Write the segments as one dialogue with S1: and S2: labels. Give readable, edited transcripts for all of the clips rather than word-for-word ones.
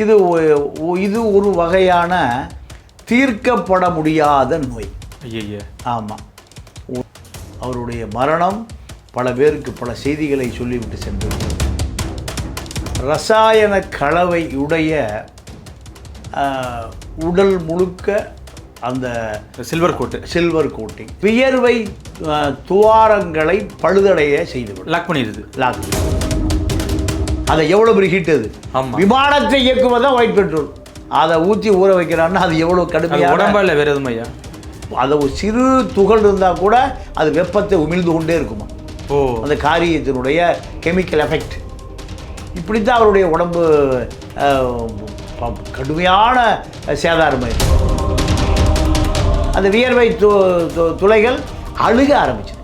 S1: இது ஒரு வகையான தீர்க்கப்பட முடியாத நோய்.
S2: ஐயா,
S1: ஆமாம். அவருடைய மரணம் பல பேருக்கு பல செய்திகளை சொல்லிவிட்டு சென்றது. ரசாயன கலவையுடைய உடல் முழுக்க அந்த சில்வர் கோட்டிங் வியர்வை துவாரங்களை பழுதடைய செய்துவிடும்.
S2: லாக் பண்ணிடுது.
S1: அதை எவ்வளோ பெரிய ஹீட் அது. விமானத்தை இயக்குவதான் ஒயிட் பெட்ரோல். அதை ஊற்றி ஊற வைக்கிறான்னா அது எவ்வளோ கடுமையாக
S2: உடம்பா இல்லை வேறு எதுவும் ஐயா.
S1: அதை ஒரு சிறு துகள் இருந்தால் கூட அது வெப்பத்தை உமிழ்ந்து கொண்டே இருக்குமா. அந்த காரியத்தினுடைய கெமிக்கல் எஃபெக்ட். இப்படித்தான் அவருடைய உடம்பு கடுமையான சேதாரமாயிருக்கு. அந்த வியர்வை துளைகள் அழுக ஆரம்பிச்சு.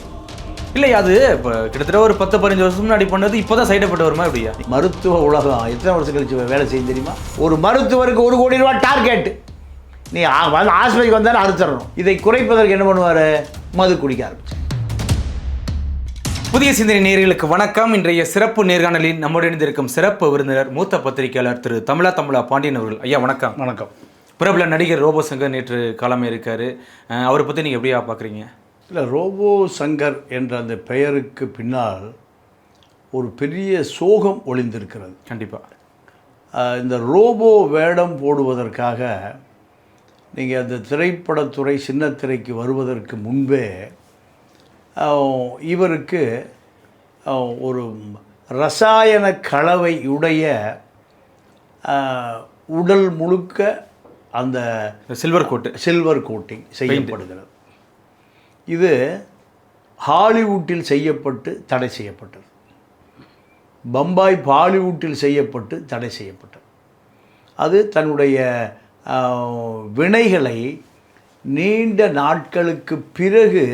S2: இல்லை, அது இப்போ கிட்டத்தட்ட ஒரு 10-15 வருஷம் முன்னாடி பண்ணது இப்போ தான் சைட் எஃபெக்ட் வருமா எப்படியா?
S1: மருத்துவ உலகம் எத்தனை வருஷம் கழிச்சு வேலை செய்யும் தெரியுமா? ஒரு மருத்துவருக்கு 1 கோடி ரூபா டார்கெட். நீ ஆஸ்பத்திரிக்கு வந்தாலும் அறுத்துடணும். இதை குறைப்பதற்கு என்ன பண்ணுவார்? மது குடிக்க ஆரம்பிச்சு.
S2: புதிய சிந்தனை நேயர்களுக்கு வணக்கம். இன்றைய சிறப்பு நேர்காணலில் நம்முடன் இணைந்திருக்கும் சிறப்பு விருந்தினர் மூத்த பத்திரிகையாளர் திரு தமிழா பாண்டியன் அவர்கள். ஐயா வணக்கம்.
S1: வணக்கம்.
S2: பிரபல நடிகர் ரோபோ சங்கர் நேற்று காலமே இருக்காரு. அவரை பற்றி நீங்கள் எப்படியா பார்க்குறீங்க?
S1: இல்லை, ரோபோ சங்கர் என்ற அந்த பெயருக்கு பின்னால் ஒரு பெரிய சோகம் ஒளிந்திருக்கிறது.
S2: கண்டிப்பாக.
S1: இந்த ரோபோ வேடம் போடுவதற்காக நீங்கள் அந்த திரைப்படத்துறை சின்ன திரைக்கு வருவதற்கு முன்பே இவருக்கு ஒரு ரசாயன கலவையுடைய உடல் முழுக்க அந்த சில்வர் கோட்டிங் செய்யப்படுகிறது. இது ஹாலிவுட்டில் செய்யப்பட்டு தடை செய்யப்பட்டது. பம்பாய் பாலிவுட்டில் செய்யப்பட்டு தடை செய்யப்பட்டது. அது தன்னுடைய வினைகளை நீண்ட நாட்களுக்கு பிறகு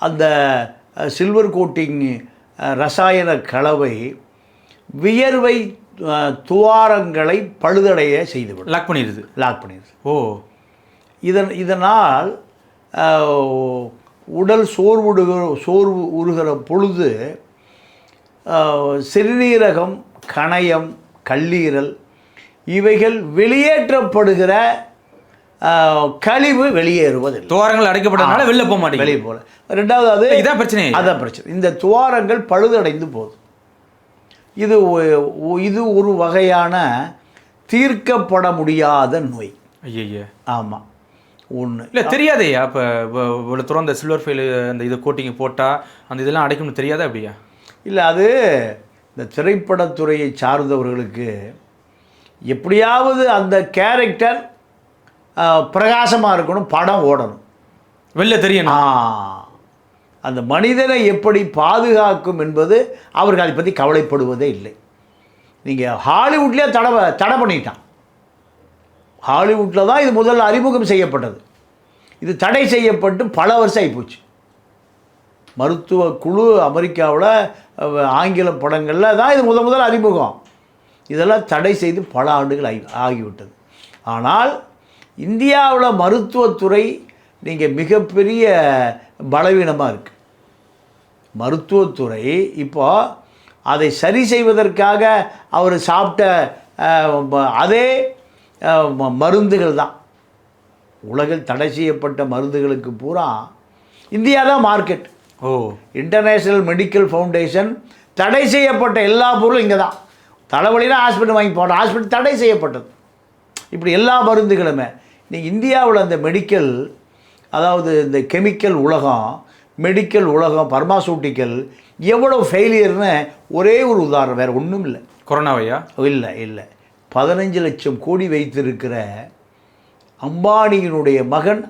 S1: அந்த சில்வர் கோட்டிங் ரசாயன கலவை வியர்வை துவாரங்களை பழுதடைய செய்துவிடும்.
S2: லாக் பண்ணிடுது.
S1: இதனால் உடல் சோர்வு உருகிற பொழுது சிறுநீரகம், கணையம், கல்லீரல் இவைகள் வெளியேற்றப்படுகிற கழிவு வெளியேறுவதில்லை.
S2: துவாரங்கள் அடைக்கப்பட்டதுனால வெளில போக மாட்டேங்குது.
S1: வெளியே போகல. ரெண்டாவது
S2: இதான் பிரச்சனை.
S1: அதான் பிரச்சனை. இந்த துவாரங்கள் பழுதடைந்து போகுது. இது ஒரு வகையான தீர்க்கப்பட முடியாத நோய்.
S2: ஐயா.
S1: ஆமாம். ஒன்று
S2: இல்லை, தெரியாதையா? இப்போ இவ்வளோ தூரம் அந்த சில்வர் ஃபெயில் அந்த இது கோட்டிங் போட்டால் அந்த இதெல்லாம் அடைக்கணும்னு தெரியாதா அப்படியா?
S1: இல்லை, அது இந்த திரைப்படத்துறையை சார்ந்தவர்களுக்கு எப்படியாவது அந்த கேரக்டர் பிரகாசமாக இருக்கணும், படம் ஓடணும்,
S2: வெளில தெரியணும்.
S1: அந்த மனிதனை எப்படி பாதுகாக்கும் என்பது அவர்கள் அதை பற்றி கவலைப்படுவதே இல்லை. நீங்கள் ஹாலிவுட்லேயே தடை பண்ணிட்டான். ஹாலிவுட்டில் தான் இது முதல்ல அறிமுகம் செய்யப்பட்டது. இது தடை செய்யப்பட்டு பல வருஷம் ஆகிப்போச்சு. மருத்துவ குழு அமெரிக்காவில் ஆங்கில படங்களில் தான் இது முதல் அறிமுகம். இதெல்லாம் தடை செய்து பல ஆண்டுகள் ஆகிவிட்டது. ஆனால் இந்தியாவில் மருத்துவத்துறை நீங்கள் மிகப்பெரிய பலவீனமாக இருக்குது. மருத்துவத்துறை இப்போ அதை சரி செய்வதற்காக அவர் சாப்பிட்ட அதே மருந்துகள் தான். உலகில் தடை செய்யப்பட்ட மருந்துகளுக்கு பூரா இந்தியா தான் மார்க்கெட். இன்டர்நேஷ்னல் மெடிக்கல் ஃபவுண்டேஷன் தடை செய்யப்பட்ட எல்லா பொருளும் இங்கே தான். தலைவலினா ஹாஸ்பிட்டல் வாங்கி போடுற ஹாஸ்பிட்டல் தடை செய்யப்பட்டது. இப்படி எல்லா மருந்துகளுமே நீங்கள் இந்தியாவில் அந்த மெடிக்கல், அதாவது இந்த கெமிக்கல் உலகம், மெடிக்கல் உலகம், பர்மாசூட்டிக்கல் எவ்வளோ ஃபெயிலியர்னு ஒரே ஒரு உதாரணம், வேறு ஒன்றும் இல்லை.
S2: கொரோனாவையா?
S1: இல்லை 15 லட்சம் கோடி வைத்திருக்கிற அம்பானியினுடைய மகன்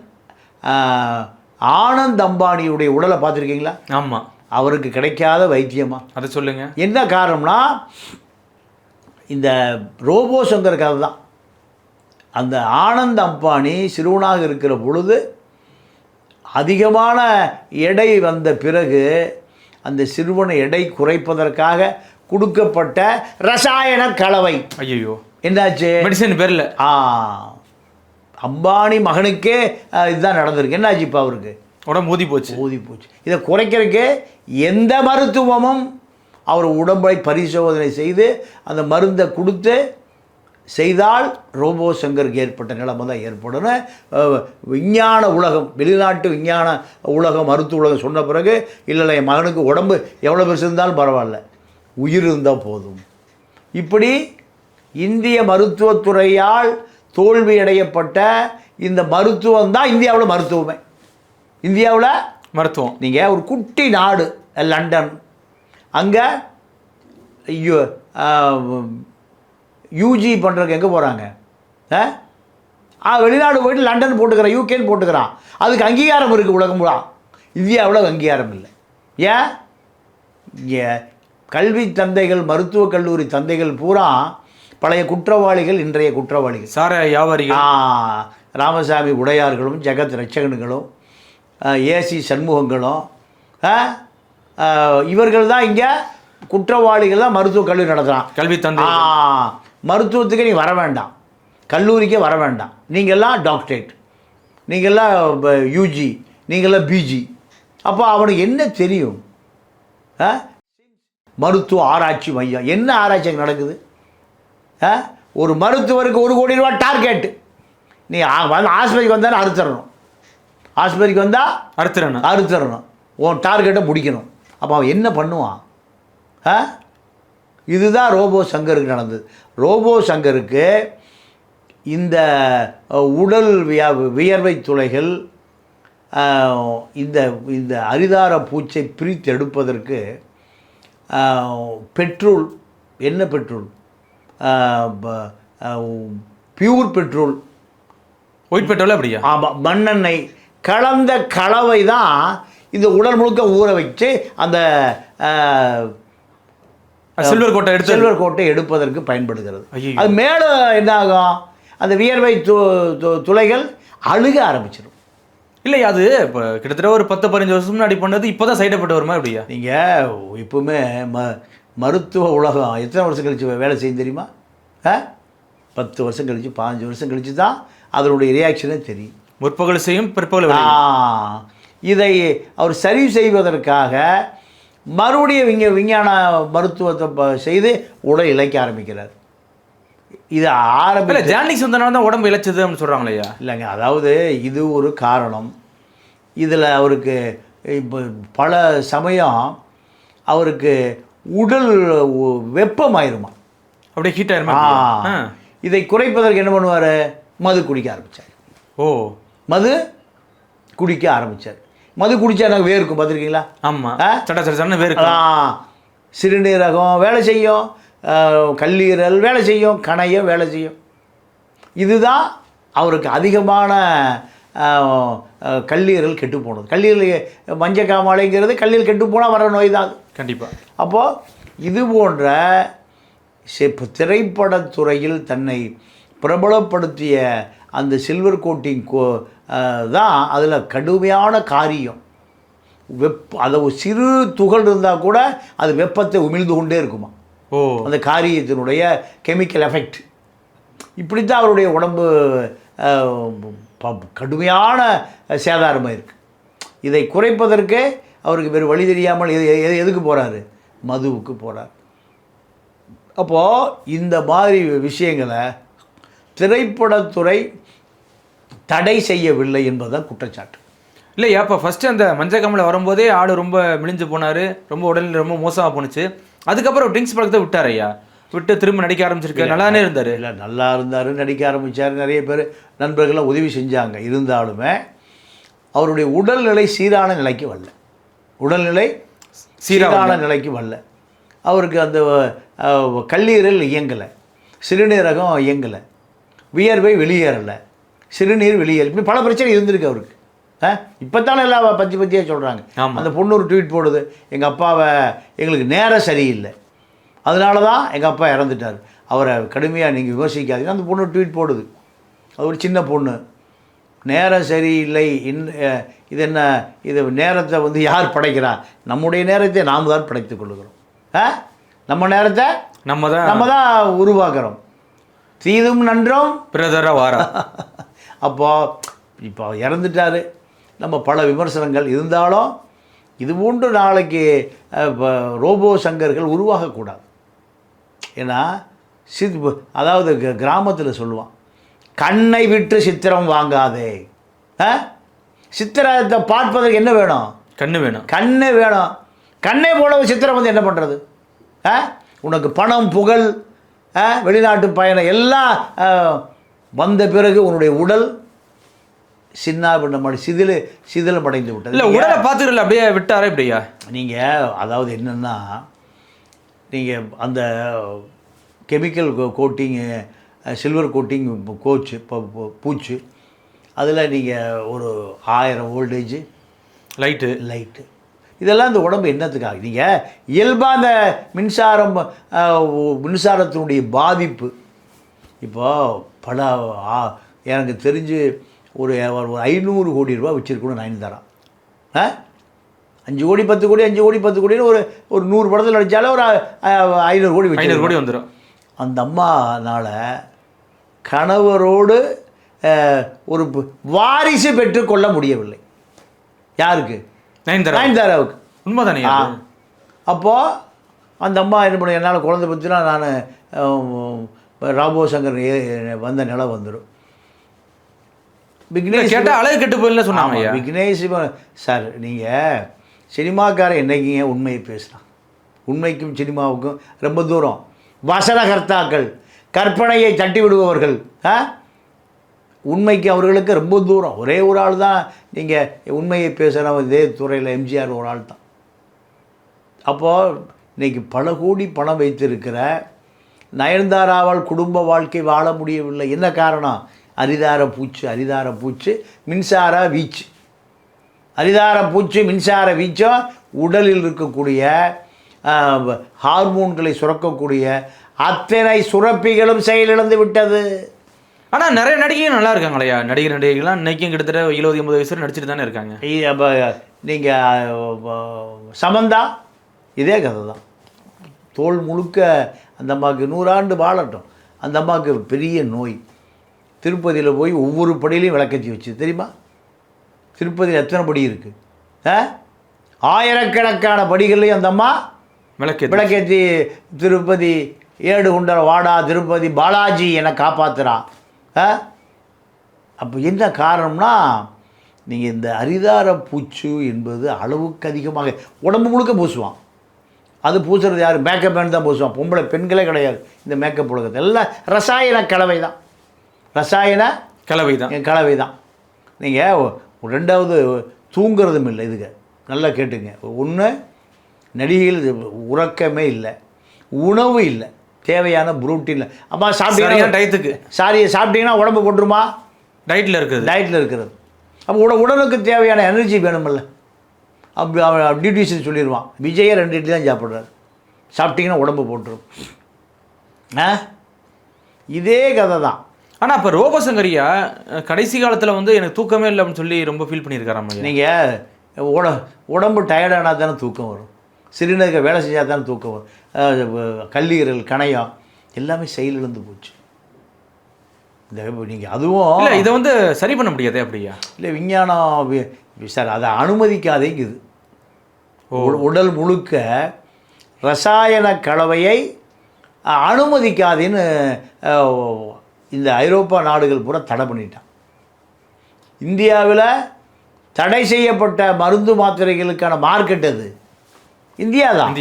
S1: ஆனந்த் அம்பானியுடைய உடலை பார்த்துருக்கீங்களா?
S2: ஆமாம்.
S1: அவருக்கு கிடைக்காத வைத்தியமா?
S2: அதை சொல்லுங்கள்.
S1: என்ன காரணம்னா இந்த ரோபோ சங்கர் கதை தான். அந்த ஆனந்த் அம்பானி சிறுவனாக இருக்கிற பொழுது அதிகமான எடை வந்த பிறகு அந்த சிறுவனை எடை குறைப்பதற்காக கொடுக்கப்பட்ட ரசாயன கலவை.
S2: ஐயோ,
S1: என்னாச்சு?
S2: மெடிசன் பேரில்.
S1: அம்பானி மகனுக்கே இதுதான் நடந்திருக்கு. என்னாச்சு? இப்போ அவருக்கு
S2: உடம்பு ஊதி போச்சு. இதை
S1: குறைக்கிறதுக்கு எந்த மருத்துவமும் அவர் உடம்பை பரிசோதனை செய்து அந்த மருந்தை கொடுத்து செய்தால் ரோபோ சங்கருக்கு ஏற்பட்ட நிலைமை தான் ஏற்படும். விஞ்ஞான உலகம், வெளிநாட்டு விஞ்ஞான உலகம், மருத்துவ உலகம் சொன்ன பிறகு இல்லை என் மகனுக்கு உடம்பு எவ்வளோ பெருசு இருந்தாலும் பரவாயில்ல, உயிர் இருந்தால் போதும். இப்படி இந்திய மருத்துவத்துறையால் தோல்வியடையப்பட்ட இந்த மருத்துவம் தான் இந்தியாவில் மருத்துவமே. இந்தியாவில்
S2: மருத்துவம் நீங்கள்
S1: ஒரு குட்டி நாடு லண்டன், அங்கே யூஜி பண்ணுறதுக்கு எங்கே போகிறாங்க? வெளிநாடு போயிட்டு லண்டன் போட்டுக்கிறான், யூகேன்னு போட்டுக்கிறான். அதுக்கு அங்கீகாரம் இருக்குது உலகம் பூரா. இந்தியாவில் அங்கீகாரம் இல்லை. ஏன்? இங்கே கல்வி தந்தைகள், மருத்துவக் கல்லூரி தந்தைகள் பூரா பழைய குற்றவாளிகள், இன்றைய குற்றவாளிகள்.
S2: சார வியாபாரிகள்,
S1: ராமசாமி உடையார்களும், ஜெகத் ரட்சகன்களும், ஏசி சண்முகங்களும், இவர்கள் தான் இங்கே குற்றவாளிகள் தான் மருத்துவக் கல்லூரி நடத்துகிறான்.
S2: கல்வி தந்தை
S1: மருத்துவத்துக்கு நீ வர வேண்டாம், கல்லூரிக்கே வர வேண்டாம், நீங்கள்லாம் டாக்டரேட், நீங்கள்லாம் யூஜி, நீங்கள்லாம் பிஜி. அப்போ அவனுக்கு என்ன தெரியும்? மருத்துவ ஆராய்ச்சி மையம் என்ன ஆராய்ச்சி அங்கே நடக்குது? ஒரு மருத்துவருக்கு 1 கோடி ரூபா டார்கெட். நீ வந்து ஆஸ்பத்திரிக்கு வந்தாலும் அறுத்துடணும், ஆஸ்பத்திரிக்கு வந்தால் அறுத்துடணும், உன் டார்கெட்டை முடிக்கணும். அப்போ அவன் என்ன பண்ணுவான்? இதுதான் ரோபோ சங்கருக்கு நடந்தது. ரோபோ சங்கருக்கு இந்த உடல் வியர்வை துளைகள், இந்த இந்த அரிதார பூச்சை பிரித்து எடுப்பதற்கு பெட்ரோல், என்ன petrol, pure petrol,
S2: white petrol, அப்படியா?
S1: ஆமாம், மண்ணெண்ணெய் கலந்த கலவை தான் இந்த உடல் முழுக்க ஊற வச்சு அந்த சில்வர் கோட்டை எடுப்பதற்கு பயன்படுகிறது. அது மேலே என்ன ஆகும்? அந்த வியர்வை துளைகள் அழுக ஆரம்பிச்சிடும்.
S2: இல்லை, அது இப்போ கிட்டத்தட்ட ஒரு 10-15 வருஷம் முன்னாடி பண்ணது இப்போ தான் சைட் எஃபெக்ட் வருமா? அப்படியா?
S1: நீங்கள் இப்போவுமே மருத்துவ உலகம் எத்தனை வருஷம் கழித்து வேலை செய்யும் தெரியுமா? 10 வருஷம் கழித்து, 15 வருஷம் கழித்து தான் அதனுடைய ரியாக்ஷனே தெரியும்.
S2: முற்பகல் செய்யும், பிற்பகல்.
S1: இதை அவர் சரி செய்வதற்காக மறுபடியும் விஞ்ஞான மருத்துவத்தை செய்து உடல் இழைக்க ஆரம்பிக்கிறார். இது
S2: ஜாண்டிஸ் வந்தனால தான் உடம்பு இழைச்சது அப்படின்னு சொல்கிறாங்களேயா?
S1: இல்லைங்க, அதாவது இது ஒரு காரணம். இதில் அவருக்கு இப்போ பல சமயம் அவருக்கு உடல் வெப்பமாயிருமா,
S2: அப்படியே ஹீட் ஆயிருமா.
S1: இதை குறைப்பதற்கு என்ன பண்ணுவார்? மது குடிக்க ஆரம்பித்தார். மது குடிக்க ஆரம்பித்தார். மது குடித்தா எனக்கு வேர்க்கும், பார்த்துருக்கீங்களா?
S2: ஆமாம், சட்ட வேர்க்கும்.
S1: சிறுநீரகம் வேலை செய்யும், கல்லீரல் வேலை செய்யும், கணையம் வேலை செய்யும். இதுதான் அவருக்கு அதிகமான கல்லீரல் கெட்டு போனது. கல்லீரல் மஞ்சக்காமாலைங்கிறது கல்லீரல் கெட்டு போனால் வர நோய் தான்
S2: கண்டிப்பாக.
S1: அப்போது இது போன்ற திரைப்படத்துறையில் தன்னை பிரபலப்படுத்திய அந்த சில்வர் கோட்டிங் தான் அதில் கடுமையான காரியம். அதை ஒரு சிறு துகள் இருந்தால் கூட அது வெப்பத்தை உமிழ்ந்து கொண்டே இருக்குமா. அந்த காரியத்தினுடைய கெமிக்கல் எஃபெக்ட். இப்படித்தான் அவருடைய உடம்பு கடுமையான சேதாரமாக இருக்குது. இதை குறைப்பதற்கு அவருக்கு வேறு வழி தெரியாமல் எதுக்கு போகிறாரு? மதுவுக்கு போகிறார். அப்போது இந்த மாதிரி விஷயங்களை திரைப்படத்துறை தடை செய்யவில்லை என்பதுதான் குற்றச்சாட்டு.
S2: இல்லையா? இப்போ ஃபஸ்ட்டு அந்த மஞ்சள் கமலில் வரும்போதே ஆள் ரொம்ப மெலிஞ்சு போனார், ரொம்ப உடல் ரொம்ப மோசமாக போணுச்சு. அதுக்கப்புறம் ட்ரிங்க்ஸ் பழக்கத்தை விட்டார் ஐயா, விட்டு திரும்ப நடிக்க ஆரம்பிச்சிருக்காரு. நல்லானே இருந்தார்.
S1: இல்லை, நல்லா இருந்தார், நடிக்க ஆரம்பித்தார், நிறைய பேர் நண்பர்களாக உதவி செஞ்சாங்க. இருந்தாலுமே அவருடைய உடல்நிலை சீரான நிலைக்கு வரல. உடல்நிலை சீரான நிலைக்கு வரல. அவருக்கு அந்த கல்லீரல் இயங்கலை, சிறுநீரகம் இயங்கலை, வியர்வை வெளியேறலை, சிறுநீர் வெளியேறலை. இப்படி பல பிரச்சனை இருந்திருக்கு அவருக்கு. இப்போ தானே எல்லாம் பத்தியாக சொல்கிறாங்க. அந்த பொண்ணு ஒரு ட்வீட் போடுது, எங்கள் அப்பாவை எங்களுக்கு நேரம் சரியில்லை, அதனால தான் எங்கள் அப்பா இறந்துட்டார், அவரை கடுமையாக நீங்கள் விமர்சிக்காதீங்க. அந்த பொண்ணு ட்வீட் போடுது. அது ஒரு சின்ன பொண்ணு. நேரம் சரியில்லை, இது என்ன, இது நேரத்தை வந்து யார் படைக்கிறா? நம்முடைய நேரத்தை நாம் தான் படைத்துக் கொள்ளுகிறோம். நம்ம நேரத்தை நம்ம தான் உருவாக்குறோம். தீதும் நன்றும்
S2: பிரதர வாரம்.
S1: அப்போது இப்போ இறந்துட்டார், நம்ம பல விமர்சனங்கள் இருந்தாலும் இது போன்று நாளைக்கு ரோபோ சங்கர்கள் உருவாகக்கூடாது. ஏன்னா அதாவது கிராமத்தில் சொல்லுவான், கண்ணை விட்டு சித்திரம் வாங்காதே. சித்திரத்தை பார்ப்பதற்கு என்ன வேணும்?
S2: கண்ணு வேணும்.
S1: கண்ணே வேணும். கண்ணே போல சித்திரம் வந்து என்ன பண்ணுறது? உனக்கு பணம், புகழ், வெளிநாட்டு பயணம் எல்லாம் வந்த பிறகு உன்னுடைய உடல் சின்ன பண்ண மாதிரி சிதிலம் அடைந்து விட்டது.
S2: இல்லை, உடலை பார்த்துக்கல அப்படியே விட்டாரே இப்படியா?
S1: நீங்கள் அதாவது என்னென்னா, நீங்கள் அந்த chemical coating, silver coating coach பூச்சு, அதில் நீங்கள் ஒரு 1000 வோல்டேஜ் லைட்டு இதெல்லாம் இந்த உடம்பு என்னத்துக்காக? நீங்கள் இயல்பாக அந்த மின்சாரத்தினுடைய பாதிப்பு இப்போது பல எனக்கு தெரிஞ்சு ஒரு 500 கோடி ரூபா வச்சுருக்கணும் நயன்தாரா. 5 கோடி 10 கோடி 5 கோடி 10 கோடின்னு ஒரு 100 படத்தில் நடித்தாலும் ஒரு 500 கோடி
S2: வந்துடும். அந்த
S1: அம்மானால் கணவரோடு ஒரு வாரிசு பெற்றுக்கொள்ள முடியவில்லை. யாருக்கு? நயன்தாராவுக்கு.
S2: உண்மைதானே?
S1: அப்போது அந்த அம்மா என்ன பண்ண, என்னால் குழந்தை பற்றினா நான் ராபோ சங்கர் வந்த நிலை வந்துடும். விக்னேஷ்
S2: கேட்டால் அழகு கெட்டு போயிடல சொன்னாங்க.
S1: விக்னேஷ் சார், நீங்கள் சினிமாக்காரன் என்னைக்குங்க உண்மையை பேசலாம்? உண்மைக்கும் சினிமாவுக்கும் ரொம்ப தூரம். வசனகர்த்தாக்கள், கற்பனையை தட்டி விடுபவர்கள், உண்மைக்கு அவர்களுக்கு ரொம்ப தூரம். ஒரே ஒரு ஆள் தான் நீங்கள் உண்மையை பேசுகிற இதே துறையில் எம்ஜிஆர் ஒரு ஆள் தான். அப்போது இன்றைக்கி பல கோடி பணம் வைத்திருக்கிற நயன்தாராவால் குடும்ப வாழ்க்கை வாழ முடியவில்லை. என்ன காரணம்? அரிதார பூச்சு மின்சார வீச்சு. அரிதார பூச்சு மின்சார வீச்சும் உடலில் இருக்கக்கூடிய ஹார்மோன்களை சுரக்கக்கூடிய அத்தனை சுரப்பிகளும் செயலிழந்து விட்டது.
S2: ஆனால் நிறைய நடிகைகள் நல்லா இருக்காங்களையா? நடிகைகள்லாம் இன்னைக்கும் கிட்டத்தட்ட 70-80 வயசு நடிச்சுட்டு தானே இருக்காங்க.
S1: அப்போ நீங்கள் சமந்தா இதே கதை தான். தோல் முழுக்க அந்த அம்மாவுக்கு 100 ஆண்டு வாழட்டும். அந்த அம்மாவுக்கு பெரிய நோய். திருப்பதியில் போய் ஒவ்வொரு படியிலையும் விளக்கேற்றி வச்சு தெரியுமா? திருப்பதியில் எத்தனை படி இருக்குது? ஆயிரக்கணக்கான படிகள்லையும் அந்த அம்மா விளக்கேற்றி திருப்பதி ஏடு குண்டர வாடா திருப்பதி பாலாஜி என காப்பாற்றுறா. அப்போ என்ன காரணம்னா, நீங்கள் இந்த அரிதார பூச்சு என்பது அளவுக்கு அதிகமாக உடம்பு முழுக்க பூசுவான். அது பூசுறது யார்? மேக்கப் மேன் தான் பூசுவான். பொம்பளை பெண்களே கிடையாது இந்த மேக்கப் உலகத்தில். எல்லாம் ரசாயன கலவை தான். கலவை தான். நீங்கள் ரெண்டாவது தூங்குறதும் இல்லை. இதுக்கு நல்லா கேட்டுங்க. ஒன்று, நடிகைகள் உறக்கமே இல்லை, உணவு இல்லை, தேவையான புரோட்டீன் இல்லை. அம்மா சாப்பிட்டீங்கன்னா டயத்துக்கு சாப்பிட்டீங்கன்னா உடம்பு போட்டுருமா? டயட்டில் இருக்கிறது. அப்போ உடலுக்கு தேவையான எனர்ஜி வேணுமில்ல. அப்படி அவன் டியூட்டிஷன் சொல்லிடுவான். விஜயை 2 இட்லி தான் சாப்பிட்றாரு. சாப்பிட்டீங்கன்னா உடம்பு போட்டுரும். இதே கதை தான்.
S2: ஆனால் இப்போ ரோபோசங்கரியா கடைசி காலத்தில் வந்து எனக்கு தூக்கமே இல்லை அப்படின்னு சொல்லி ரொம்ப ஃபீல் பண்ணியிருக்காராம்.
S1: நீங்கள் உடம்பு டயர்டானால் தானே தூக்கம் வரும். சிறுநீரக வேலை செஞ்சால் தானே தூக்கம் வரும். கல்லீரல், கணையம் எல்லாமே செயலிழந்து போச்சு. இந்த நீங்கள் அதுவும்
S2: இல்லை, இதை வந்து சரி பண்ண முடியாது அப்படியா? இல்லை,
S1: விஞ்ஞானம் சார் அதை அனுமதிக்காதேங்குது. உடல் முழுக்க ரசாயன கலவையை அனுமதிக்காதேன்னு இந்த ஐரோப்பா நாடுகள் பூரா தடை பண்ணிட்டான். இந்தியாவில் தடை செய்யப்பட்ட மருந்து மாத்திரைகளுக்கான மார்க்கெட் அது இந்தியா தான்.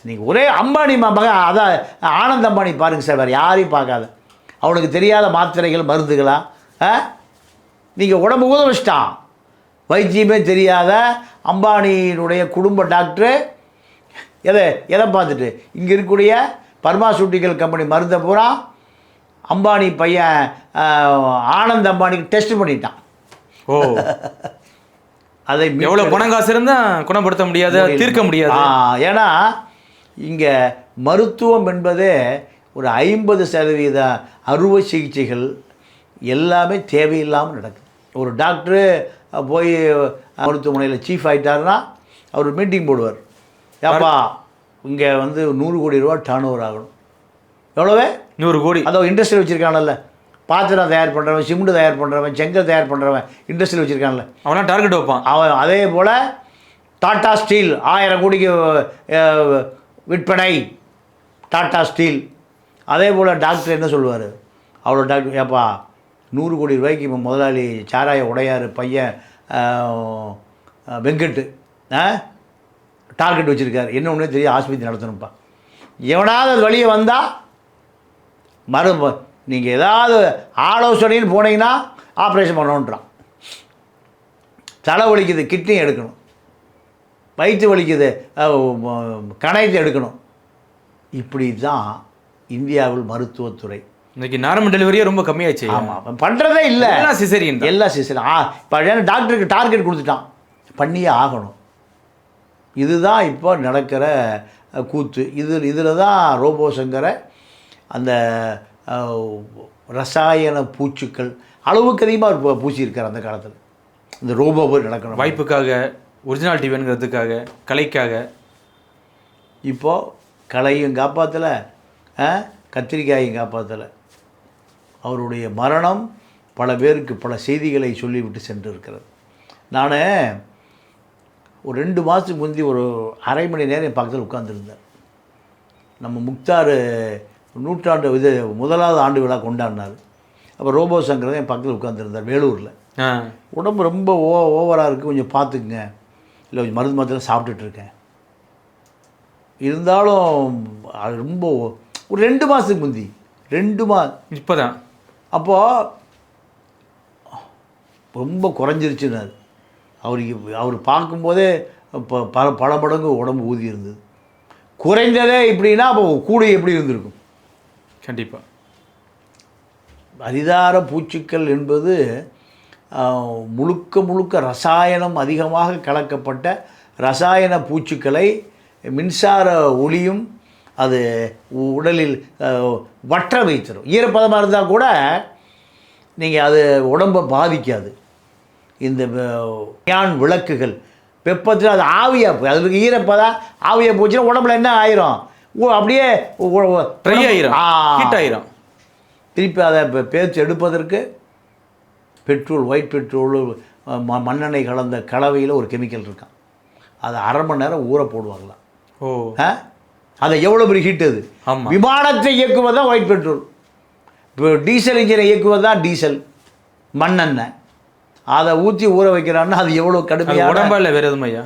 S1: நீங்கள் ஒரே அம்பானி மகன் அதான் ஆனந்த் அம்பானி பாருங்கள் சார், வேறு யாரையும் பார்க்காத. அவனுக்கு தெரியாத மாத்திரைகள் மருந்துகளா? நீங்கள் உடம்பு ஊத வச்சிட்டான். வைத்தியமே தெரியாத அம்பானியினுடைய குடும்ப டாக்டரு எதை பார்த்துட்டு இங்கே இருக்கக்கூடிய பர்மாசூட்டிக்கல் கம்பெனி மருந்தை பூரா அம்பானி பையன் ஆனந்த் அம்பானிக்கு டெஸ்ட் பண்ணிட்டான். அதை
S2: எவ்வளோ பணம் காசு இருந்தால் குணப்படுத்த முடியாது, தீர்க்க முடியாது.
S1: ஏன்னா இங்கே மருத்துவம் என்பதே ஒரு 50% அறுவை சிகிச்சைகள் எல்லாமே தேவையில்லாமல் நடக்குது. ஒரு டாக்டரு போய் மருத்துவமனையில் சீஃப் ஆகிட்டாருன்னா அவர் மீட்டிங் போடுவார். ஏப்பா இங்கே வந்து 100 கோடி ரூபா டர்ன் ஓவர் ஆகணும். எவ்வளோவே? 100 கோடி. அதோ இண்டஸ்ட்ரி வச்சுருக்கானல்ல, பாத்திரம் தயார் பண்ணுறவன், சிமெண்ட் தயார் பண்ணுறவன், செங்கல் தயார் பண்ணுறவன், இண்டஸ்ட்ரியில் வச்சுருக்கான்ல,
S2: அவனா டார்கெட் வைப்பான்.
S1: அவன் அதே போல் டாட்டா ஸ்டீல் 1000 கோடிக்கு விற்பனை. டாட்டா ஸ்டீல் அதே போல் டாக்டர் என்ன சொல்லுவார், அவ்வளோ டாக்டர் ஏப்பா 100 கோடி ரூபாய்க்கு இப்போ முதலாளி சாராய உடையார் பையன் வெங்கட்டு டார்கெட் வச்சுருக்காரு, என்ன ஒன்றே தெரியும் ஆஸ்பத்திரி நடத்தணும்ப்பா. எவனாவது அது வழியே வந்தால் நீங்கள் ஏதாவது ஆலோசனைன்னு போனீங்கன்னா ஆப்ரேஷன் பண்ணணுன்றான். தலை வலிக்குது கிட்னி எடுக்கணும், வயிற்று வலிக்குது கணையத்தை எடுக்கணும். இப்படி தான் இந்தியாவில் மருத்துவத்துறை.
S2: இன்னைக்கு நார்மல் டெலிவரியே ரொம்ப கம்மியாச்சு.
S1: ஆமாம், பண்ணுறதே இல்லை,
S2: எல்லாம் சிசேரியன்,
S1: எல்லாம் சிசேரியன். இப்போ டாக்டருக்கு டார்கெட் கொடுத்துட்டான், பண்ணியே ஆகணும். இதுதான் இப்போ நடக்கிற கூத்து. இதில் தான் ரோபோ சங்கரை அந்த ரசாயன பூச்சுக்கள் அளவுக்கு அதிகமாக பூசியிருக்கார் அந்த காலத்தில். இந்த ரோபோ போய் நடக்கணும்,
S2: வாய்ப்புக்காக, ஒரிஜினாலிட்டி வேணுங்கிறதுக்காக, கலைக்காக.
S1: இப்போது கலையும் காப்பாற்றலை, கத்திரிக்காயும் காப்பாற்றலை. அவருடைய மரணம் பல பேருக்கு பல செய்திகளை சொல்லிவிட்டு சென்று இருக்கிறது. நான் ஒரு 2 மாதத்துக்கு முந்தி ஒரு அரை மணி நேரம் என் பக்கத்தில் உட்காந்துருந்தேன். நம்ம முக்தார் நூற்றாண்டு இது 1வது ஆண்டு விழா கொண்டாடினார். அப்போ ரோபோ சங்கர் தான் என் பக்கத்தில் உட்காந்துருந்தார் வேலூரில். உடம்பு ரொம்ப ஓவராக இருக்குது, கொஞ்சம் பார்த்துக்குங்க, இல்லை கொஞ்சம் மருந்து மாத்திரை சாப்பிட்டுட்ருக்கேன். இருந்தாலும் அது ரொம்ப ஒரு 2 மாதத்துக்கு முந்தி 2 மாதம்
S2: இப்போ தான்.
S1: அப்போது ரொம்ப குறைஞ்சிருச்சுனார். அவர் பார்க்கும்போதே இப்போ பல மடங்கு உடம்பு ஊதி இருந்தது. குறைந்ததே இப்படின்னா அப்போ கூட எப்படி இருந்திருக்கும்?
S2: கண்டிப்பாக.
S1: அரிதார பூச்சிக்கள் என்பது முழுக்க ரசாயனம் அதிகமாக கலக்கப்பட்ட ரசாயன பூச்சிக்களை மின்சார ஒளியும் அது உடலில் வற்ற வைத்திடும். ஈரப்பதமாக இருந்தால் கூட நீங்கள் அது உடம்பை பாதிக்காது. இந்த நியான் விளக்குகள் வெப்பத்தில் அது ஆவியாக போய் அதுக்கு ஈரப்பதம் ஆவியாக போச்சுன்னா உடம்புல என்ன ஆயிரும்? அப்படியே
S2: ட்ரை ஆயிரும், ஹீட் ஆயிரும்.
S1: திருப்பி அதை பேச்சு எடுப்பதற்கு பெட்ரோல், ஒயிட் பெட்ரோல், மண்ணெண்ணெய் கலந்த கலவையில் ஒரு கெமிக்கல் இருக்கான். அதை அரை மணி நேரம் ஊற போடுவாங்களாம்.
S2: ஓ,
S1: அதை எவ்வளோ பெரிய ஹீட் அது. விமானத்தை இயக்குவது தான் ஒயிட் பெட்ரோல், இப்போ டீசல் இன்ஜினை இயக்குவது தான் டீசல் மண்ணெண்ணெய். அதை ஊற்றி ஊற வைக்கிறான்னா அது எவ்வளோ கடுமையாக
S2: உடம்பா இல்லை வேறு எதுவும் ஐயா.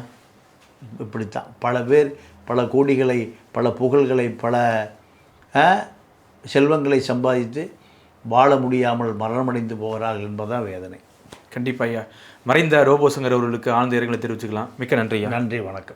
S1: இப்படித்தான் பல பேர் பல கோடிகளை, பல புகழ்களை, பல செல்வங்களை சம்பாதித்து வாழ முடியாமல் மரணமடைந்து போகிறார்கள் என்பதுதான் வேதனை.
S2: கண்டிப்பாக ஐயா. மறைந்த ரோபோ சங்கர் அவர்களுக்கு ஆழ்ந்த இரங்கலை தெரிவிச்சுக்கலாம். மிக்க நன்றி ஐயா.
S1: நன்றி, வணக்கம்.